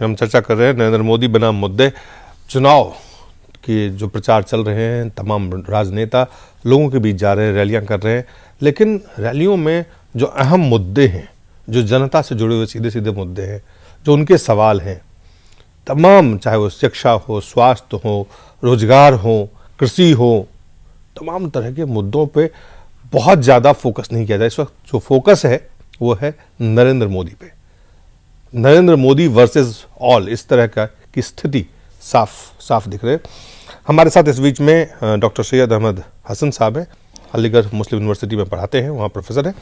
हम चर्चा कर रहे हैं नरेंद्र मोदी बनाम मुद्दे। चुनाव के जो प्रचार चल रहे हैं, तमाम राजनेता लोगों के बीच जा रहे हैं, रैलियां कर रहे हैं, लेकिन रैलियों में जो अहम मुद्दे हैं, जो जनता से जुड़े हुए सीधे सीधे मुद्दे हैं, जो उनके सवाल हैं, तमाम, चाहे वो शिक्षा हो, स्वास्थ्य हो, रोजगार हो, कृषि हो, तमाम तरह के मुद्दों पे बहुत ज़्यादा फोकस नहीं किया जाए। इस वक्त जो फोकस है वो है नरेंद्र मोदी पे। नरेंद्र मोदी वर्सेस ऑल, इस तरह का की स्थिति साफ साफ दिख रहे। हमारे साथ इस बीच में डॉक्टर सैयद अहमद हसन साहब हैं, अलीगढ़ मुस्लिम यूनिवर्सिटी में पढ़ाते हैं, वहाँ प्रोफेसर हैं।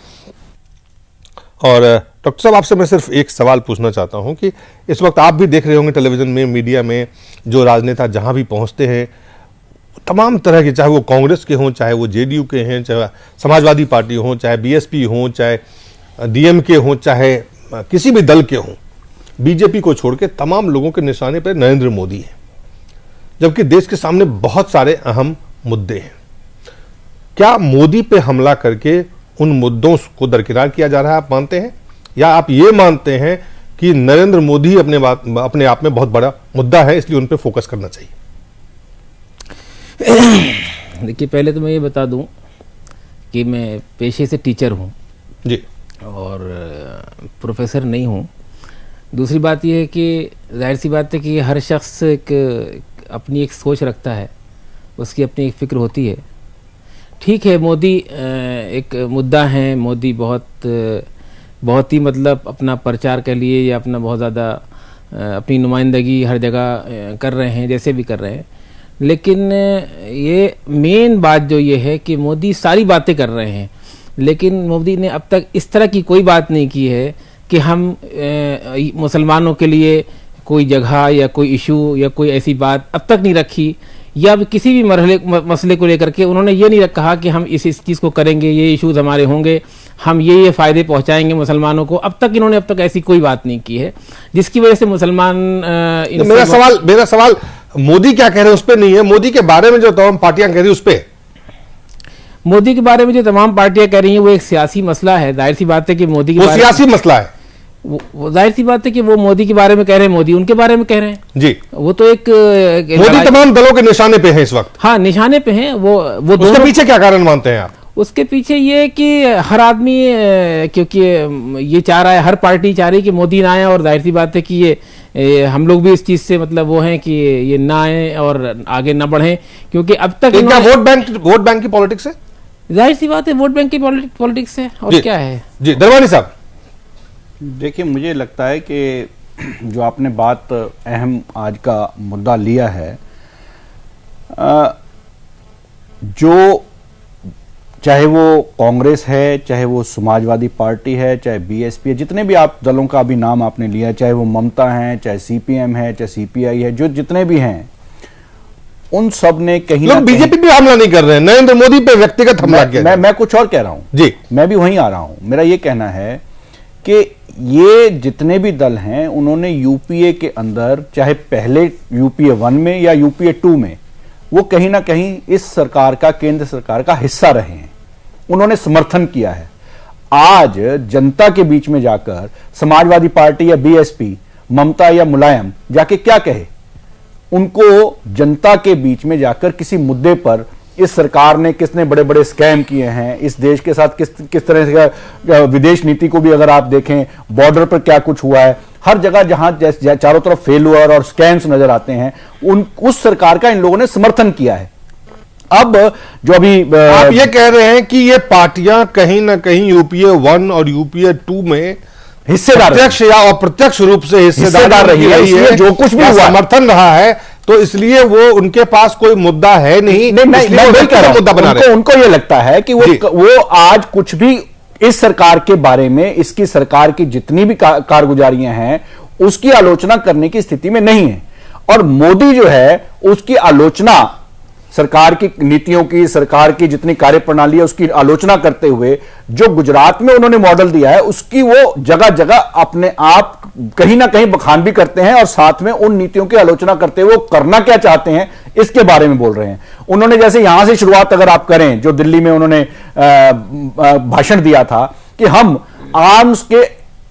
और डॉक्टर साहब, आपसे मैं सिर्फ एक सवाल पूछना चाहता हूँ कि इस वक्त आप भी देख रहे होंगे टेलीविज़न में, मीडिया में, जो राजनेता जहाँ भी पहुँचते हैं, तमाम तरह के, चाहे वो कांग्रेस के हों, चाहे वो जेडीयू के हैं, चाहे समाजवादी पार्टी हों, चाहे बीएसपी हों, चाहे डीएमके हों, चाहे किसी भी दल के हों, बीजेपी को छोड़ के तमाम लोगों के निशाने पर नरेंद्र मोदी है, जबकि देश के सामने बहुत सारे अहम मुद्दे हैं। क्या मोदी पे हमला करके उन मुद्दों को दरकिनार किया जा रहा है, आप मानते हैं, या आप ये मानते हैं कि नरेंद्र मोदी अपने आप में बहुत बड़ा मुद्दा है, इसलिए उन पे फोकस करना चाहिए? देखिए, पहले तो मैं ये बता दूं कि मैं पेशे से टीचर हूं जी, और प्रोफेसर नहीं हूं। दूसरी बात यह है कि जाहिर सी बात है कि हर शख्स अपनी एक सोच रखता है, उसकी अपनी एक फ़िक्र होती है। ठीक है, मोदी एक मुद्दा है, मोदी बहुत ही मतलब अपना प्रचार के लिए या अपना बहुत ज़्यादा अपनी नुमाइंदगी हर जगह कर रहे हैं, जैसे भी कर रहे हैं। लेकिन ये मेन बात जो ये है कि मोदी सारी बातें कर रहे हैं, लेकिन मोदी ने अब तक इस तरह की कोई बात नहीं की है कि हम मुसलमानों के लिए कोई जगह या कोई इशू या कोई ऐसी बात अब तक नहीं रखी, या किसी भी मसले को लेकर के उन्होंने ये नहीं कहा कि हम इस चीज़ को करेंगे, ये इश्यूज हमारे होंगे, हम ये फ़ायदे पहुंचाएंगे मुसलमानों को। अब तक इन्होंने ऐसी कोई बात नहीं की है, जिसकी वजह से मुसलमान मेरा सवाल मोदी क्या कह रहे हैं उस पर नहीं है, मोदी के बारे में जो तमाम पार्टियां कह रही है उस पर। मोदी के बारे में जो तमाम पार्टियां कह रही हैं वो एक सियासी मसला है। जाहिर सी बात है कि मोदी के सियासी मसला है, जाहिर सी बात है कि वो मोदी के बारे में कह रहे हैं, मोदी उनके बारे में कह रहे हैं जी। वो तो एक मोदी तमाम दलों के निशाने पे है इस वक्त। हाँ, निशाने पे हैं वो उसके पीछे क्या कारण मानते हैं आप? उसके पीछे ये कि हर आदमी, क्योंकि ये चाह रहा है, हर पार्टी चाह रही है कि मोदी ना आए, और जाहिर सी बात है कि ये हम लोग भी इस चीज से मतलब वो हैं कि ये ना आए और आगे ना बढ़े, क्योंकि अब तक वोट बैंक की पॉलिटिक्स है। जाहिर सी बात है, वोट बैंक की पॉलिटिक्स है, और क्या है जी। दरबानी साहब, देखिए, मुझे लगता है कि जो आपने बात अहम आज का मुद्दा लिया है, जो चाहे वो कांग्रेस है, चाहे वो समाजवादी पार्टी है, चाहे बीएसपी है, जितने भी आप दलों का अभी नाम आपने लिया, चाहे वो ममता है, चाहे सीपीएम है, चाहे सीपीआई है, जो जितने भी हैं, उन सब ने कहीं ना बीजेपी पे हमला नहीं कर रहे हैं, नरेंद्र मोदी पे व्यक्तिगत हमला किया। मैं कुछ और कह रहा हूं जी, मैं भी वहीं आ रहा हूं। मेरा ये कहना है कि ये जितने भी दल हैं, उन्होंने यूपीए के अंदर, चाहे पहले यूपीए 1 में या यूपीए 2 में, वो कहीं ना कहीं इस सरकार का, केंद्र सरकार का हिस्सा रहे हैं, उन्होंने समर्थन किया है। आज जनता के बीच में जाकर समाजवादी पार्टी या बीएसपी, ममता या मुलायम जाके क्या कहे? उनको जनता के बीच में जाकर किसी मुद्दे पर, इस सरकार ने किसने बड़े बड़े स्कैम किए हैं, इस देश के साथ किस तरह से विदेश नीति को भी अगर आप देखें, बॉर्डर पर क्या कुछ हुआ है, हर जगह जहां चारों तरफ फेलुअर और स्कैम्स नजर आते हैं, उस सरकार का इन लोगों ने समर्थन किया है। अब जो अभी आप ये कह रहे हैं कि ये पार्टियां कहीं ना कहीं यूपीए 1 और यूपीए 2 में हिस्सेदार, प्रत्यक्ष या अप्रत्यक्ष रूप से हिस्सेदार रही है, जो कुछ भी समर्थन रहा है, तो इसलिए वो उनके पास कोई मुद्दा है नहीं, मुद्दा बना रहे हैं। उनको ये लगता है कि वो आज कुछ भी इस सरकार के बारे में, इसकी सरकार की जितनी भी कारगुजारियां हैं, उसकी आलोचना करने की स्थिति में नहीं है। और मोदी जो है, उसकी आलोचना, सरकार की नीतियों की, सरकार की जितनी कार्यप्रणाली है उसकी आलोचना करते हुए जो गुजरात में उन्होंने मॉडल दिया है, उसकी वो जगह जगह अपने आप कहीं ना कहीं बखान भी करते हैं, और साथ में उन नीतियों की आलोचना करते हुए वो करना क्या चाहते हैं इसके बारे में बोल रहे हैं। उन्होंने जैसे यहां से शुरुआत अगर आप करें, जो दिल्ली में उन्होंने भाषण दिया था कि हम आर्म्स के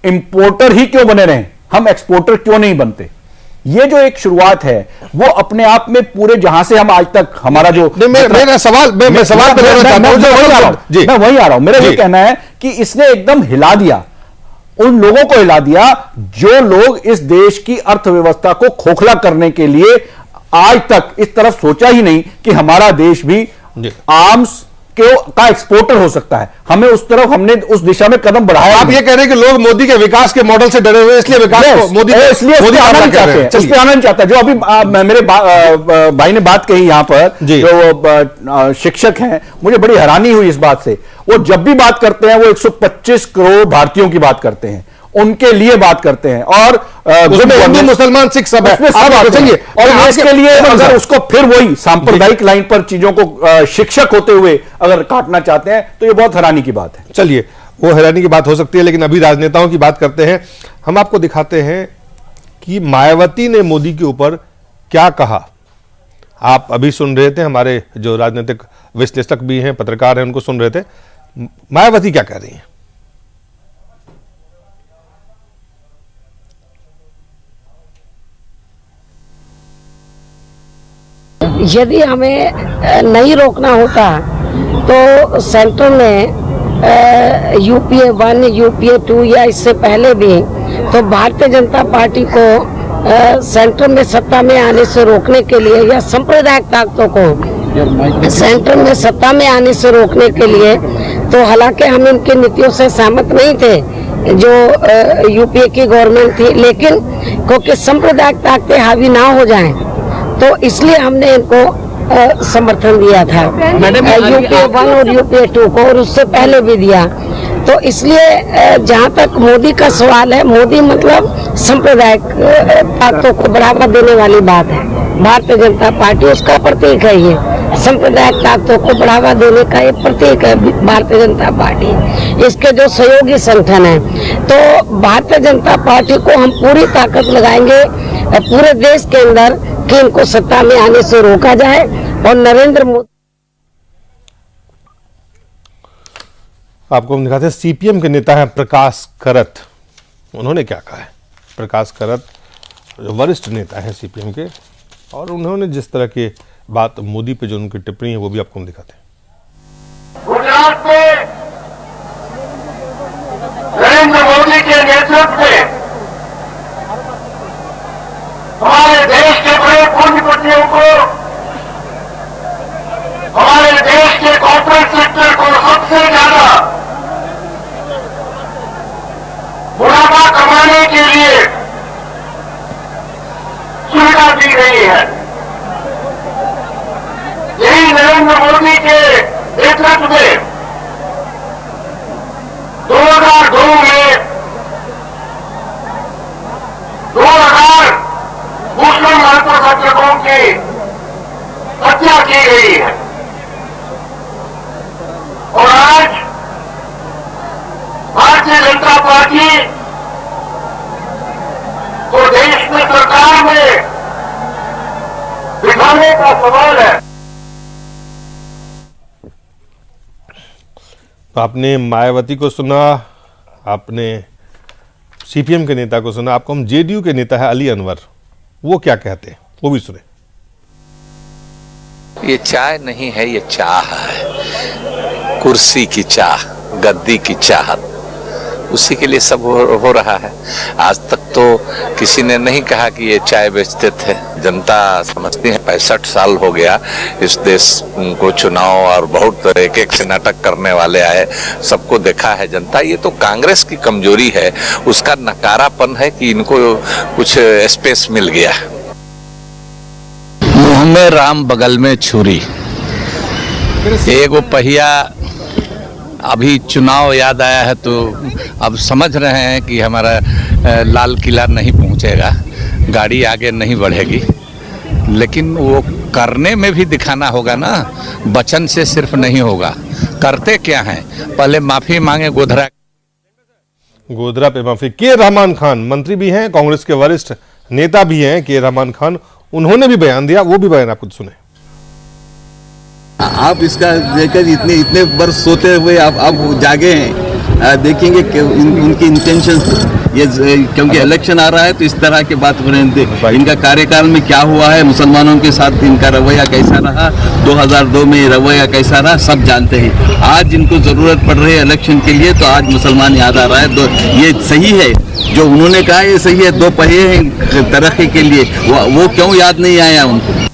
इंपोर्टर ही क्यों बने रहें, हम एक्सपोर्टर क्यों नहीं बनते। ये जो एक शुरुआत है वो अपने आप में पूरे जहां से हम आज तक हमारा जो मेरा सवाल मैं सवाल पे रहना चाहता हूं, मैं वही आ रहा हूं। मेरा ये कहना है कि इसने एकदम हिला दिया, उन लोगों को हिला दिया जो लोग इस देश की अर्थव्यवस्था को खोखला करने के लिए आज तक इस तरफ सोचा ही नहीं कि हमारा देश भी आर्म्स का एक्सपोर्टर हो सकता है। हमें उस तरफ, हमने उस दिशा में कदम बढ़ाया। आप ये कह रहे हैं कि लोग मोदी के विकास के मॉडल से डरे हुए, इसलिए विकास को मोदी आना चाहते हैं, इस पे आना चाहता है। जो अभी मेरे भाई ने बात कही यहां पर, जो शिक्षक हैं, मुझे बड़ी हैरानी हुई इस बात से। वो जब भी बात करते हैं वो 125 करोड़ भारतीयों की बात करते हैं, उनके लिए बात करते हैं, और हिंदू मुसलमान सिख सब है, और इसके लिए अगर उसको फिर वही सांप्रदायिक लाइन पर चीजों को शिक्षक होते हुए अगर काटना चाहते हैं तो ये बहुत हैरानी की बात है। चलिए, वो हैरानी की बात हो सकती है, लेकिन अभी राजनेताओं की बात करते हैं। हम आपको दिखाते हैं कि मायावती ने मोदी के ऊपर क्या कहा। आप अभी सुन रहे थे, हमारे जो राजनीतिक विश्लेषक भी हैं, पत्रकार हैं, उनको सुन रहे थे। मायावती क्या कह रही हैं? यदि हमें नहीं रोकना होता तो सेंटर में यूपीए 1, यूपीए 2 या इससे पहले भी तो भारतीय जनता पार्टी को सेंटर में सत्ता में आने से रोकने के लिए या सांप्रदायिक ताकतों को सेंटर में सत्ता में आने से रोकने के लिए, तो हालांकि हम इनकी नीतियों से सहमत नहीं थे जो यूपीए की गवर्नमेंट थी, लेकिन क्योंकि सांप्रदायिक ताकतें हावी ना हो जाएं तो इसलिए हमने इनको समर्थन दिया था, यूपीए 1 और यूपीए 2 को, और उससे पहले भी दिया। तो इसलिए जहाँ तक मोदी का सवाल है, मोदी मतलब सांप्रदायिक ताकतों को बढ़ावा देने वाली बात है। भारतीय जनता पार्टी उसका प्रतीक है, ये सांप्रदायिक ताकतों को बढ़ावा देने का एक प्रतीक है भारतीय जनता पार्टी। इसके जो सहयोगी संगठन है, तो भारतीय जनता पार्टी को हम पूरी ताकत लगाएंगे पूरे देश के अंदर कि इनको सत्ता में आने से रोका जाए। और नरेंद्र मोदी, आपको हम दिखाते हैं, सीपीएम के नेता हैं प्रकाश करत। उन्होंने क्या कहा है? प्रकाश करत वरिष्ठ नेता हैं सीपीएम के, और उन्होंने जिस तरह की बात मोदी पे जो उनकी टिप्पणी है वो भी आपको हम दिखाते हैं। गुजरात में नरेंद्र मोदी के नेतृत्व में हमारे देश के बड़े पूंजीपतियों को, हमारे देश के कॉर्पोरेट सेक्टर को सबसे ज्यादा मुनाफा कमाने के लिए सुविधा दी गई है। यही नरेंद्र मोदी के नेतृत्व में 2002 में 2000 मुस्लिम अल्पसंख्यकों की हत्या की गई है, और आज भारतीय जनता पार्टी को देश में सरकार में बिठाने का सवाल है। आपने मायावती को सुना, आपने सीपीएम के नेता को सुना, आपको हम जेडीयू के नेता है अली अनवर, वो क्या कहते हैं वो भी सुने। ये चाय नहीं है, ये चाह है, कुर्सी की चाह, गद्दी की चाहत, उसी के लिए सब हो रहा है। आज तक तो किसी ने नहीं कहा कि ये चाय बेचते थे। जनता समझती है 65 साल हो गया इस देश को चुनाव, और बहुत एक से नाटक करने वाले आए, सबको देखा है जनता। ये तो कांग्रेस की कमजोरी है, उसका नकारापन है कि इनको कुछ स्पेस मिल गया। मुंह में राम बगल में छुरी, एगो पहिया। अभी चुनाव याद आया है तो अब समझ रहे हैं कि हमारा लाल किला नहीं पहुंचेगा, गाड़ी आगे नहीं बढ़ेगी, लेकिन वो करने में भी दिखाना होगा ना, वचन से सिर्फ नहीं होगा। करते क्या हैं? पहले माफी मांगे गोधरा पे माफी। के रहमान खान मंत्री भी हैं, कांग्रेस के वरिष्ठ नेता भी हैं के रहमान खान, उन्होंने भी बयान दिया, वो भी बयान आपको सुने। आप इसका लेकर इतने वर्ष सोते हुए आप जागे हैं, देखेंगे कि उनकी इंटेंशन ये क्योंकि इलेक्शन आ रहा है तो इस तरह की बात हो रही है। इनका कार्यकाल में क्या हुआ है, मुसलमानों के साथ इनका रवैया कैसा रहा, 2002 में रवैया कैसा रहा, सब जानते हैं। आज इनको जरूरत पड़ रही है इलेक्शन के लिए तो आज मुसलमान याद आ रहा है। ये सही है जो उन्होंने कहा, ये सही है, 2 पहिए हैं तरक्की के लिए, वो क्यों याद नहीं आया उनको।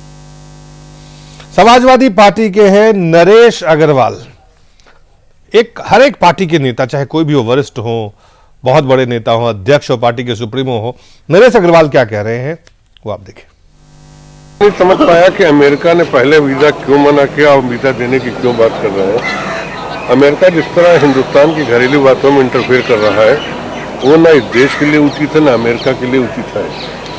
समाजवादी पार्टी के हैं नरेश अग्रवाल। हर एक पार्टी के नेता, चाहे कोई भी हो, वरिष्ठ हो, बहुत बड़े नेता हो, अध्यक्ष हो, पार्टी के सुप्रीमो हो, नरेश अग्रवाल क्या कह रहे हैं वो आप देखें। नहीं समझ पाया कि अमेरिका ने पहले वीजा क्यों मना किया और वीजा देने की क्यों बात कर रहे हैं। अमेरिका जिस तरह हिंदुस्तान की घरेलू बातों में इंटरफेयर कर रहा है वो ना इस देश के लिए उचित है ना अमेरिका के लिए उचित है।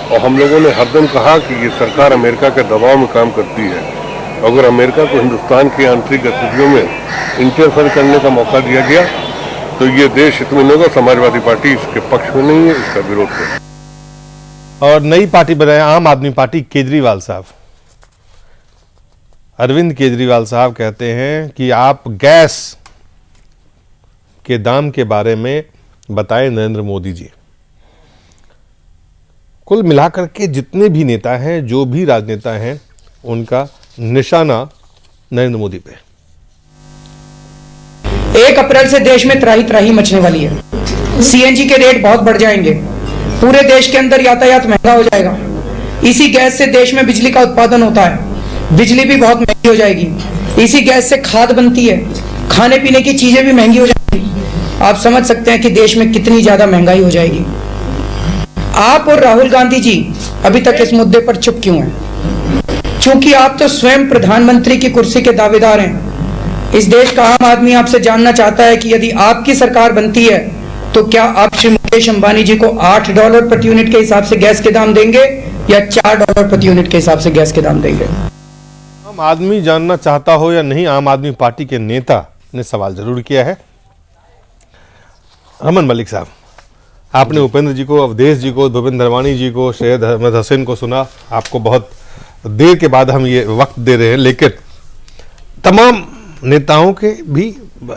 और हम लोगों ने हरदम कहा कि ये सरकार अमेरिका के दबाव में काम करती है। अगर अमेरिका को हिंदुस्तान की आंतरिक गतिविधियों में इंटरफेयर करने का मौका दिया गया तो ये देश इत्मीनान होगा। समाजवादी पार्टी इसके पक्ष में नहीं है, इसका विरोध है। और नई पार्टी बनाए आम आदमी पार्टी, केजरीवाल साहब, अरविंद केजरीवाल साहब कहते हैं कि आप गैस के दाम के बारे में बताएं नरेंद्र मोदी जी। कुल मिलाकर के जितने भी नेता हैं, जो भी राजनेता हैं, उनका निशाना नरेंद्र मोदी पे। 1 अप्रैल से देश में त्राही त्राही मचने वाली है। सीएनजी के रेट बहुत बढ़ जाएंगे, पूरे देश के अंदर यातायात महंगा हो जाएगा। इसी गैस से देश में बिजली का उत्पादन होता है, बिजली भी बहुत महंगी हो जाएगी। इसी गैस से खाद बनती है, खाने पीने की चीजें भी महंगी हो जाएंगी। आप समझ सकते हैं कि देश में कितनी ज्यादा महंगाई हो जाएगी। आप और राहुल गांधी जी अभी तक इस मुद्दे पर चुप क्यों हैं? क्योंकि आप तो स्वयं प्रधानमंत्री की कुर्सी के दावेदार हैं। इस देश का आम आदमी आपसे जानना चाहता है कि यदि आपकी सरकार बनती है तो क्या आप श्री मुकेश अंबानी जी को $8 प्रति यूनिट के हिसाब से गैस के दाम देंगे या $4 प्रति यूनिट के हिसाब से गैस के दाम देंगे? आम आदमी जानना चाहता हो या नहीं, आम आदमी पार्टी के नेता ने सवाल जरूर किया है। रमन मलिक साहब, आपने उपेंद्र जी को, अवधेश जी को, भूपेंद्र धरवानी जी को, सैयद अहमद हसन को सुना। आपको बहुत देर के बाद हम ये वक्त दे रहे हैं, लेकिन तमाम नेताओं के भी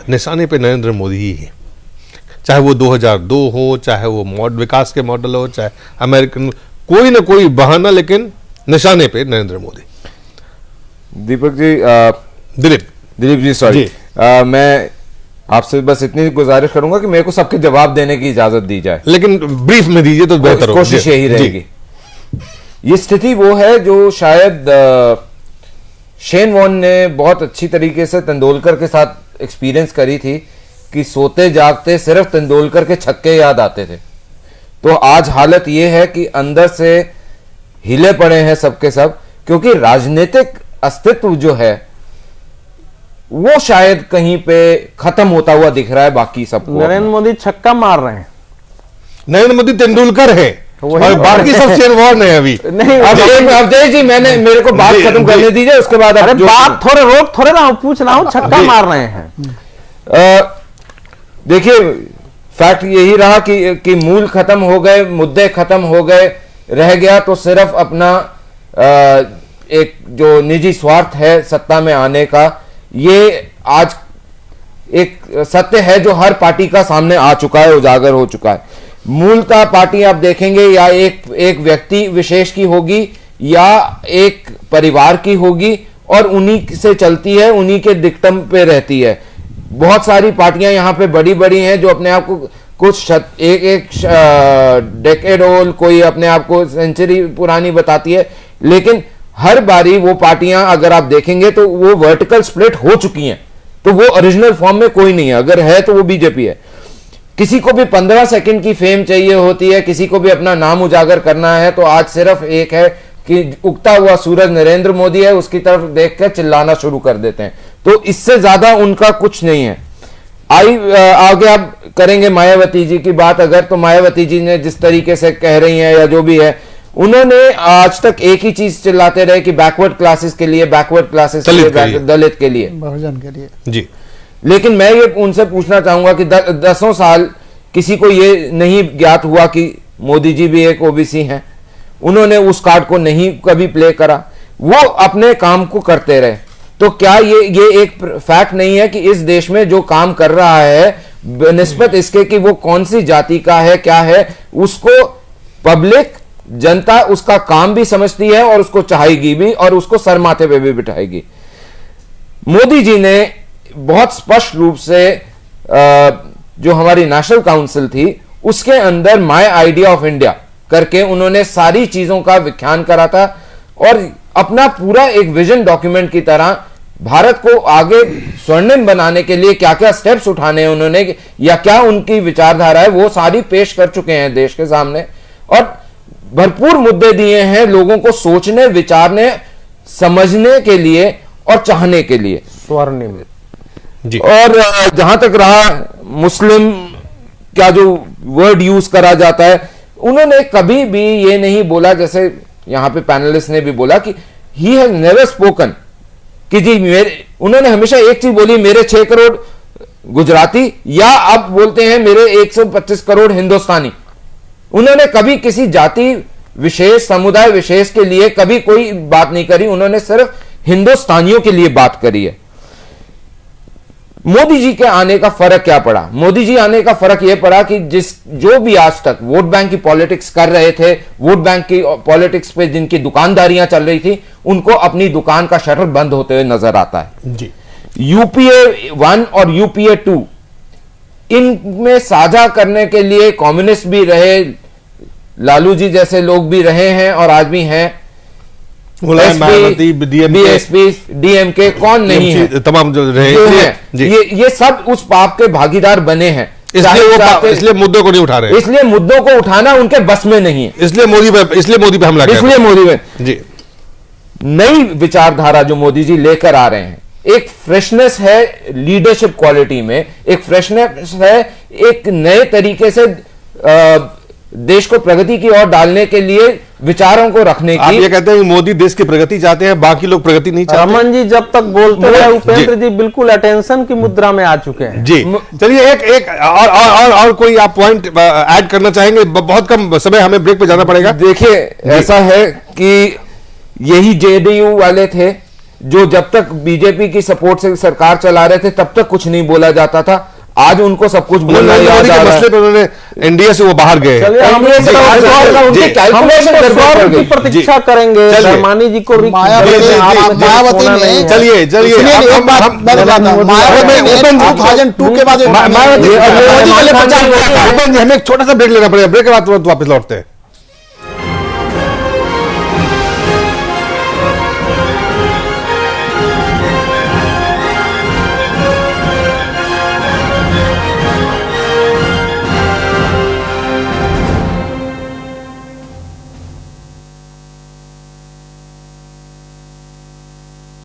निशाने पे नरेंद्र मोदी ही है। चाहे वो 2002 हो, चाहे वो विकास के मॉडल हो, चाहे अमेरिकन, कोई ना कोई बहाना, लेकिन निशाने पे नरेंद्र मोदी। दीपक जी, दिलीप जी, सॉरी, मैं आपसे बस इतनी गुजारिश करूंगा कि मेरे को सबके जवाब देने की इजाजत दी जाए, लेकिन ब्रीफ में दीजिए तो बेहतर होगा। कोशिश यही रहेगी। ये स्थिति वो है जो शायद शेन वॉर्न ने बहुत अच्छी तरीके से तेंदुलकर के साथ एक्सपीरियंस करी थी कि सोते जागते सिर्फ तेंदुलकर के छक्के याद आते थे। तो आज हालत ये है कि अंदर से हिले पड़े हैं सबके सब, क्योंकि राजनीतिक अस्तित्व जो है वो शायद कहीं पे खत्म होता हुआ दिख रहा है बाकी सबको। नरेंद्र मोदी छक्का मार रहे हैं, नरेंद्र मोदी तेंदुलकर है और बाकी सब शेन वॉर्न है अभी। नहीं, अवधेश जी, मेरे को बात खत्म करने दीजिए, उसके बाद बात थोड़े ना पूछ रहा हूं, छक्का मार रहे हैं। देखिए, फैक्ट यही रहा कि मूल खत्म हो गए, मुद्दे खत्म हो गए, रह गया तो सिर्फ अपना एक जो निजी स्वार्थ है सत्ता में आने का। ये आज एक सत्य है जो हर पार्टी का सामने आ चुका है, उजागर हो चुका है। मूलतः पार्टी आप देखेंगे या एक व्यक्ति विशेष की होगी या एक परिवार की होगी और उन्हीं से चलती है, उन्हीं के डिक्टम पे रहती है। बहुत सारी पार्टियां यहाँ पे बड़ी बड़ी हैं जो अपने आप को कुछ एक डेकेड ओल्ड, कोई अपने आप को सेंचुरी पुरानी बताती है, लेकिन हर बारी वो पार्टियां अगर आप देखेंगे तो वो वर्टिकल स्प्लिट हो चुकी हैं, तो वो ओरिजिनल फॉर्म में कोई नहीं है। अगर है तो वो बीजेपी है। किसी को भी 15 सेकंड की फेम चाहिए होती है, किसी को भी अपना नाम उजागर करना है, तो आज सिर्फ एक है कि उगता हुआ सूरज नरेंद्र मोदी है, उसकी तरफ देखकर चिल्लाना शुरू कर देते हैं। तो इससे ज्यादा उनका कुछ नहीं है। आगे आप करेंगे मायावती जी की बात अगर, तो मायावती जी ने जिस तरीके से कह रही हैं या जो भी है, उन्होंने आज तक एक ही चीज चिल्लाते रहे कि बैकवर्ड क्लासेस के लिए, बैकवर्ड क्लासेस के लिए, दलित के लिए, बहुजन के लिए जी। लेकिन मैं ये उनसे पूछना चाहूंगा कि 10 साल किसी को ये नहीं ज्ञात हुआ कि मोदी जी भी एक ओबीसी हैं। उन्होंने उस कार्ड को नहीं कभी प्ले करा, वो अपने काम को करते रहे। तो क्या ये एक फैक्ट नहीं है कि इस देश में जो काम कर रहा है निस्बत इसके कि वो कौन सी जाति का है, क्या है, उसको पब्लिक जनता उसका काम भी समझती है और उसको चाहेगी भी और उसको सर माथे पे भी बिठाएगी। मोदी जी ने बहुत स्पष्ट रूप से जो हमारी नेशनल काउंसिल थी उसके अंदर माय आइडिया ऑफ इंडिया करके उन्होंने सारी चीजों का व्याख्यान करा था और अपना पूरा एक विजन डॉक्यूमेंट की तरह भारत को आगे स्वर्णिम बनाने के लिए क्या क्या स्टेप्स उठाने हैं उन्होंने या क्या उनकी विचारधारा है वो सारी पेश कर चुके हैं देश के सामने और भरपूर मुद्दे दिए हैं लोगों को सोचने, विचारने, समझने के लिए और चाहने के लिए। स्वर्णिम जी। और जहां तक रहा मुस्लिम का जो वर्ड यूज करा जाता है, उन्होंने कभी भी ये नहीं बोला, जैसे यहां पे पैनलिस्ट ने भी बोला कि ही हैज नेवर स्पोकन कि जी मेरे, उन्होंने हमेशा एक चीज बोली, मेरे 6 करोड़ गुजराती या अब बोलते हैं मेरे 125 करोड़ हिंदुस्तानी। उन्होंने कभी किसी जाति विशेष, समुदाय विशेष के लिए कभी कोई बात नहीं करी, उन्होंने सिर्फ हिंदुस्तानियों के लिए बात करी है। मोदी जी के आने का फर्क क्या पड़ा? मोदी जी आने का फर्क यह पड़ा कि जो भी आज तक वोट बैंक की पॉलिटिक्स कर रहे थे, वोट बैंक की पॉलिटिक्स पे जिनकी दुकानदारियां चल रही थी, उनको अपनी दुकान का शटर बंद होते हुए नजर आता है। जी। यूपीए 1 और यूपीए 2 इनमें साझा करने के लिए कम्युनिस्ट भी रहे, लालू जी जैसे लोग भी रहे हैं और आज भी हैं, बीएसपी, डीएमके, कौन नहीं है, तमाम जो रहे ये सब उस पाप के भागीदार बने हैं। इसलिए मुद्दों को नहीं उठा रहे, इसलिए मुद्दों को उठाना उनके बस में नहीं है, इसलिए मोदी पे हमला किया, इसलिए मोदी पे जी। नई विचारधारा जो मोदी जी लेकर आ रहे हैं, एक फ्रेशनेस है लीडरशिप क्वालिटी में, एक फ्रेशनेस है एक नए तरीके से देश को प्रगति की ओर डालने के लिए विचारों को रखने की। आप ये कहते हैं कि मोदी देश की प्रगति चाहते हैं, बाकी लोग प्रगति नहीं चाहते। रमन जी जब तक बोलते हैं उपेंद्र जी बिल्कुल अटेंशन की मुद्रा में आ चुके हैं। जी चलिए एक और कोई आप पॉइंट ऐड करना चाहेंगे? बहुत कम समय, हमें ब्रेक पे जाना पड़ेगा। देखिए ऐसा है कि यही जेडीयू वाले थे जो जब तक बीजेपी की सपोर्ट से सरकार चला रहे थे तब तक कुछ नहीं बोला जाता था, आज उनको सब कुछ बोलना याद आ रहा है। उन्होंने एनडीए से वो बाहर गए, प्रतीक्षा करेंगे शर्मानी जी को, मायावती ने, चलिए 2002 के बाद हमें एक छोटा सा ब्रेक लेना पड़ेगा, ब्रेक के बाद वापस लौटते हैं।